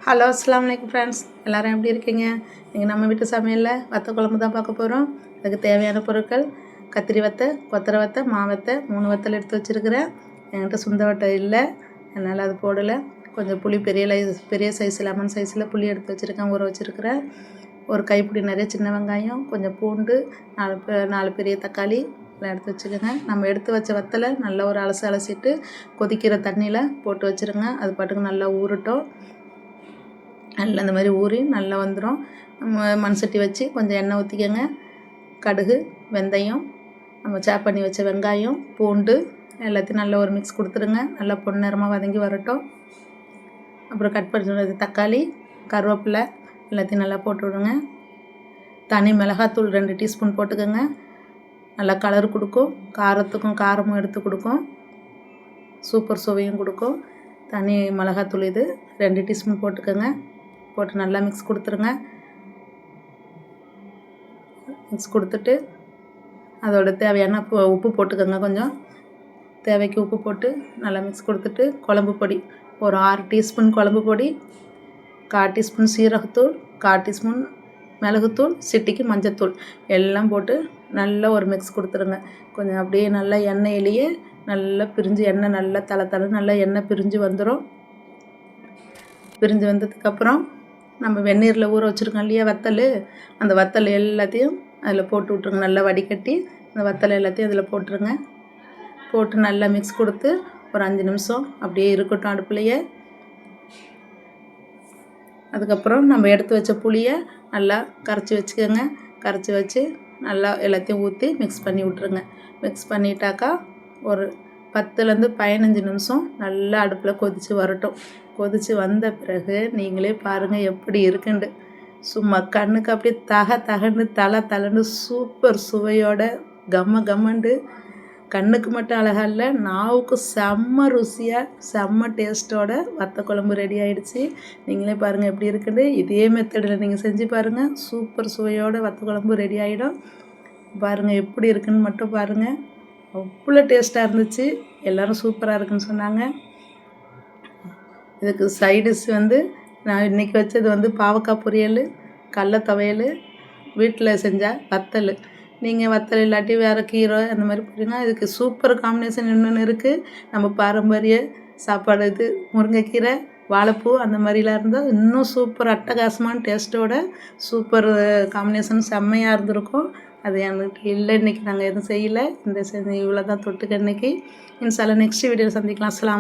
Hello அஸ்ஸலாமு அலைக்கும் friends, எல்லோரும் எப்படி இருக்கீங்க? இன்றைக்கி நம்ம வீட்டு சமையலில் வத்த குழம்பு தான் பார்க்க போகிறோம். அதுக்கு தேவையான பொருட்கள்: கத்திரி வத்தை, கொத்தரை வத்தை, மாவத்தை, 3 வத்தல் எடுத்து வச்சுருக்கிறேன். என்கிட்ட சுண்ட வட்டை இல்லை, அதனால் அது போடலை. கொஞ்சம் புளி பெரிய சைஸ் லெமன் சைஸில் புளி எடுத்து வச்சுருக்கேன், ஊற வச்சுருக்கிறேன். ஒரு கைப்பிடி நிறைய சின்ன வெங்காயம், கொஞ்சம் பூண்டு, 4 பெரிய தக்காளி எல்லாம் எடுத்து வச்சுக்கோங்க. நம்ம எடுத்து வச்ச வத்தலை நல்லா ஒரு அலசிட்டு கொதிக்கிற தண்ணியில் போட்டு வச்சுருங்க. அது பாட்டுக்கு நல்லா ஊறட்டும். நல்லா இந்த மாதிரி ஊறி நல்லா வந்துடும். மண் சட்டி வச்சு கொஞ்சம் எண்ணெய் ஊற்றிக்கோங்க. கடுகு, வெந்தயம், நம்ம சாப் பண்ணி வச்ச வெங்காயம், பூண்டு எல்லாத்தையும் நல்லா ஒரு மிக்ஸ் கொடுத்துருங்க. நல்லா பொன்னிறமாக வதங்கி வரட்டும். அப்புறம் கட் பண்ணி தக்காளி, கருவேப்பிலை எல்லாத்தையும் நல்லா போட்டு விடுங்க. தனி மிளகாத்தூள் 2 டீஸ்பூன் போட்டுக்கோங்க. நல்லா கலர் கொடுக்கும், காரத்துக்கும் காரமும் எடுத்து கொடுக்கும், சூப்பர் சுவையும் கொடுக்கும். தனி மிளகாத்தூள் இது 2 டீஸ்பூன் போட்டுக்கோங்க. போட்டு நல்லா மிக்ஸ் கொடுத்துருங்க. மிக்ஸ் கொடுத்துட்டு அதோட தேவையான உப்பு போட்டுக்கோங்க. கொஞ்சம் தேவைக்கு உப்பு போட்டு நல்லா மிக்ஸ் கொடுத்துட்டு குழம்பு பொடி ஒரு 6 டீஸ்பூன் குழம்பு பொடி, 1/4 டீஸ்பூன் சீரகத்தூள், 1/4 டீஸ்பூன் மிளகுத்தூள், சிட்டிக்கு மஞ்சத்தூள் எல்லாம் போட்டு நல்லா ஒரு மிக்ஸ் கொடுத்துருங்க. கொஞ்சம் அப்படியே நல்லா எண்ணெயிலேயே நல்லா பிரிஞ்சு எண்ணெய் நல்லா தலை நல்லா எண்ணெய் பிரிஞ்சு வந்துடும். பிரிஞ்சு வந்ததுக்கப்புறம் நம்ம வெந்நீரில் ஊற வச்சுருக்கோம் இல்லையா வத்தல், அந்த வத்தல் எல்லாத்தையும் அதில் போட்டு விட்ருங்க. நல்லா வடிகட்டி அந்த வத்தல் எல்லாத்தையும் அதில் போட்டுருங்க. போட்டு நல்லா மிக்ஸ் கொடுத்து ஒரு 5 நிமிஷம் அப்படியே இருக்கட்டும் அடுப்புலையே. அதுக்கப்புறம் நம்ம எடுத்து வச்ச புளியை நல்லா கரைச்சி வச்சுக்கோங்க. கரைச்சி வச்சு நல்லா எல்லாத்தையும் ஊற்றி மிக்ஸ் பண்ணி விட்ருங்க. மிக்ஸ் பண்ணிட்டாக்கா ஒரு 10லேருந்து 15 நிமிஷம் நல்லா அடுப்பில் கொதித்து வரட்டும். கொதித்து வந்த பிறகு நீங்களே பாருங்கள் எப்படி இருக்குண்டு. சும்மா கண்ணுக்கு அப்படியே தகன்னு தலைன்னு சூப்பர் சுவையோட கம்மண்டு, கண்ணுக்கு மட்டும் அழகாக இல்லை, நாவுக்கு செம்ம ருசியாக செம்ம டேஸ்ட்டோட வத்த குழம்பு ரெடி ஆகிடுச்சு. நீங்களே பாருங்கள் எப்படி இருக்குண்டு. இதே மெத்தடில் நீங்கள் செஞ்சு பாருங்கள், சூப்பர் சுவையோட வத்த குழம்பு ரெடி ஆகிடும். பாருங்கள் எப்படி இருக்குன்னு மட்டும் பாருங்கள், அவ்வளோ டேஸ்ட்டாக இருந்துச்சு. எல்லோரும் சூப்பராக இருக்குன்னு சொன்னாங்க. இதுக்கு சைடிஷ் நான் இன்றைக்கி வச்சது பாவக்காய் பொரியல், கடல துவையல், வீட்டில் செஞ்ச வத்தல். நீங்கள் வத்தல் இல்லாட்டி வேறு கீரை அந்த மாதிரி போட்டிங்கன்னா இதுக்கு சூப்பர் காம்பினேஷன் இன்னொன்று இருக்குது. நம்ம பாரம்பரிய சாப்பாடு இது முருங்கைக்கீரை, வாழைப்பூ அந்த மாதிரிலாம் இருந்தால் இன்னும் சூப்பர் அட்டகாசமான டேஸ்ட்டோட சூப்பர் காம்பினேஷன் செம்மையாக இருந்திருக்கும். அது என்கிட்ட இல்லை, இன்றைக்கி நாங்கள் எதுவும் செய்யலை. இவ்வளோ தான் தொட்டுக்க. இன்றைக்கி இன்ஷா அல்லாஹ் நெக்ஸ்ட் வீடியோவில் சந்திக்கலாம். அஸ்ஸலாம்.